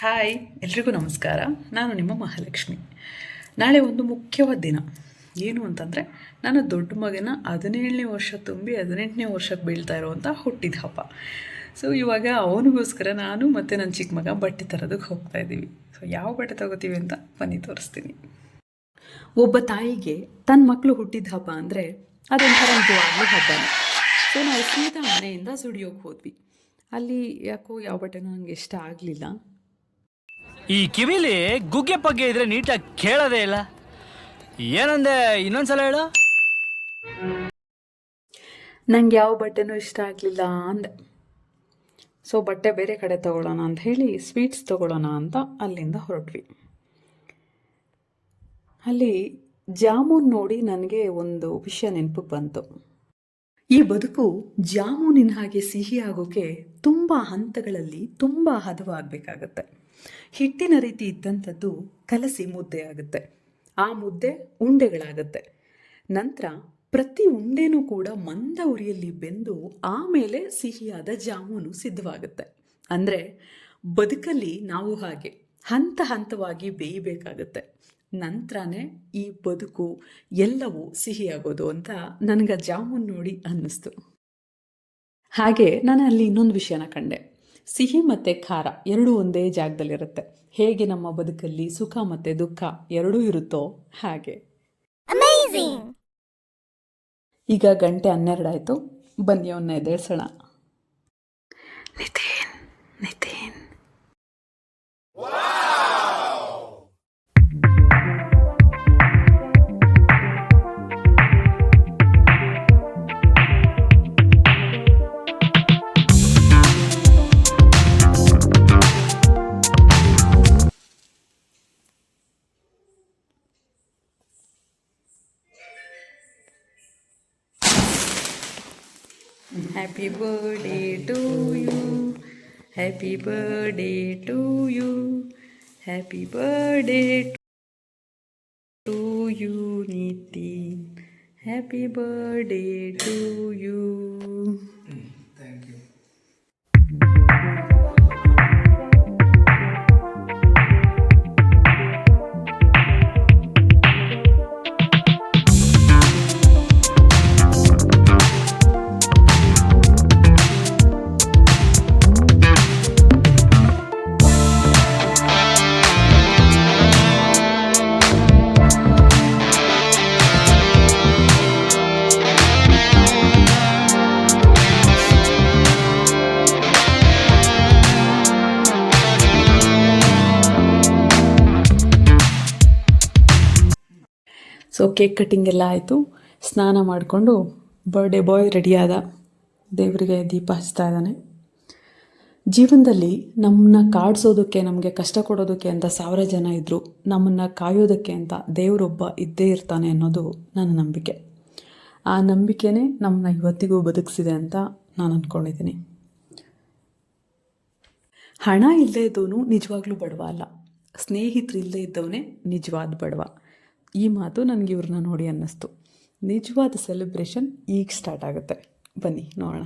Hi, ಎಲ್ರಿಗೂ ನಮಸ್ಕಾರ. ನಾನು ನಿಮ್ಮ ಮಹಾಲಕ್ಷ್ಮಿ. ನಾಳೆ ಒಂದು ಮುಖ್ಯವಾದ ದಿನ. ಏನು ಅಂತಂದರೆ, ನನ್ನ ದೊಡ್ಡ ಮಗನ 17ನೇ ವರ್ಷ ತುಂಬಿ 18ನೇ ವರ್ಷಕ್ಕೆ ಬೀಳ್ತಾ ಇರುವಂಥ ಹುಟ್ಟಿದ ಹಬ್ಬ. ಸೊ ಇವಾಗ ಅವನಿಗೋಸ್ಕರ ನಾನು ಮತ್ತು ನನ್ನ ಚಿಕ್ಕ ಮಗ ಬಟ್ಟೆ ತರೋದಕ್ಕೆ ಹೋಗ್ತಾ ಇದ್ದೀವಿ. ಸೊ ಯಾವ ಬಟ್ಟೆ ತಗೋತೀವಿ ಅಂತ ಬನ್ನಿ ತೋರಿಸ್ತೀನಿ. ಒಬ್ಬ ತಾಯಿಗೆ ತನ್ನ ಮಕ್ಕಳು ಹುಟ್ಟಿದ ಹಬ್ಬ ಅಂದರೆ ಅದೊಂಥರ ನಿಜವಾಗ್ಲೂ ಹಬ್ಬನೇ. ಸೊ ನಾವು ಸೀದಾ ಮನೆಯಿಂದ ಸ್ಟುಡಿಯೋಗೆ ಹೋದ್ವಿ. ಅಲ್ಲಿ ಯಾಕೋ ಯಾವ ಬಟ್ಟೆನೂ ನನಗೆ ಇಷ್ಟ ಆಗಲಿಲ್ಲ. ಈ ಕಿವಿಲಿ ಗುಗ್ಗೆ ಪಗ್ಗೆ ಇದ್ರೆ ನೀಟಾಗಿ ಕೇಳೋದೇ ಇಲ್ಲ. ಏನಂದೆ, ಇನ್ನೊಂದ್ಸಲ ಹೇಳು. ನಂಗೆ ಯಾವ ಬಟ್ಟೆನೂ ಇಷ್ಟ ಆಗಲಿಲ್ಲ ಅಂದೆ. ಸೊ ಬಟ್ಟೆ ಬೇರೆ ಕಡೆ ತೊಗೊಳ್ಳೋಣ ಅಂತ ಹೇಳಿ ಸ್ವೀಟ್ಸ್ ತೊಗೊಳ್ಳೋಣ ಅಂತ ಅಲ್ಲಿಂದ ಹೊರಟ್ವಿ. ಅಲ್ಲಿ ಜಾಮೂನ್ ನೋಡಿ ನನಗೆ ಒಂದು ವಿಷಯ ನೆನಪಿಗೆ ಬಂತು. ಈ ಬದುಕು ಜಾಮೂನಿನ ಹಾಗೆ ಸಿಹಿ ಆಗೋಕ್ಕೆ ತುಂಬ ಹಂತಗಳಲ್ಲಿ ತುಂಬ ಹದವಾಗಬೇಕಾಗತ್ತೆ. ಹಿಟ್ಟಿನ ರೀತಿ ಇದ್ದಂಥದ್ದು ಕಲಸಿ ಮುದ್ದೆ ಆಗುತ್ತೆ. ಆ ಮುದ್ದೆ ಉಂಡೆಗಳಾಗುತ್ತೆ. ನಂತರ ಪ್ರತಿ ಉಂಡೆನೂ ಕೂಡ ಮಂದ ಉರಿಯಲ್ಲಿ ಬೆಂದು ಆಮೇಲೆ ಸಿಹಿಯಾದ ಜಾಮೂನು ಸಿದ್ಧವಾಗುತ್ತೆ. ಅಂದರೆ ಬದುಕಲ್ಲಿ ನಾವು ಹಾಗೆ ಹಂತ ಹಂತವಾಗಿ ಬೇಯಬೇಕಾಗತ್ತೆ. ನಂತರನೇ ಈ ಬದುಕು ಎಲ್ಲವೂ ಸಿಹಿಯಾಗೋದು ಅಂತ ನನಗೆ ಜಾಮೂನ್ ನೋಡಿ ಅನ್ನಿಸ್ತು. ಹಾಗೆ ನಾನು ಅಲ್ಲಿ ಇನ್ನೊಂದು ವಿಷಯನ ಕಂಡೆ. ಸಿಹಿ ಮತ್ತು ಖಾರ ಎರಡೂ ಒಂದೇ ಜಾಗದಲ್ಲಿರುತ್ತೆ. ಹೇಗೆ ನಮ್ಮ ಬದುಕಲ್ಲಿ ಸುಖ ಮತ್ತು ದುಃಖ ಎರಡೂ ಇರುತ್ತೋ ಹಾಗೆ. ಈಗ ಗಂಟೆ 12 ಆಯಿತು. ಬನ್ನಿ ಅವನ್ನ ಎದ್ದೇಳ್ಸೋಣ. Nitin Nitin Happy birthday to you, happy birthday to you, happy birthday to you Nitin, happy birthday to you. Thank you. So cake cutting ಎಲ್ಲ ಆಯಿತು. ಸ್ನಾನ ಮಾಡಿಕೊಂಡು ಬರ್ಡೇ ಬಾಯ್ ರೆಡಿಯಾದ, ದೇವರಿಗೆ ದೀಪ ಹಚ್ತಾ ಇದ್ದಾನೆ. ಜೀವನದಲ್ಲಿ ನಮ್ಮನ್ನ ಕಾಡಿಸೋದಕ್ಕೆ, ನಮಗೆ ಕಷ್ಟ ಕೊಡೋದಕ್ಕೆ ಅಂತ 1000 ಜನ ಇದ್ದರು, ನಮ್ಮನ್ನು ಕಾಯೋದಕ್ಕೆ ಅಂತ ದೇವರೊಬ್ಬ ಇದ್ದೇ ಇರ್ತಾನೆ ಅನ್ನೋದು ನನ್ನ ನಂಬಿಕೆ. ಆ ನಂಬಿಕೆನೇ ನಮ್ಮನ್ನ ಇವತ್ತಿಗೂ ಬದುಕಿಸಿದೆ ಅಂತ ನಾನು ಅಂದ್ಕೊಂಡಿದ್ದೀನಿ. ಹಣ ಇಲ್ಲದೇ ಇದ್ದವನು ನಿಜವಾಗ್ಲೂ ಬಡವ ಅಲ್ಲ, ಸ್ನೇಹಿತರು ಇಲ್ಲದೇ ಇದ್ದವನೇ ನಿಜವಾದ ಬಡವ. ಈ ಮಾತು ನನಗೆ ಇವ್ರನ್ನ ನೋಡಿ ಅನ್ನಿಸ್ತು. ನಿಜವಾದ ಸೆಲೆಬ್ರೇಷನ್ ಈಗ ಸ್ಟಾರ್ಟ್ ಆಗುತ್ತೆ. ಬನ್ನಿ ನೋಡೋಣ.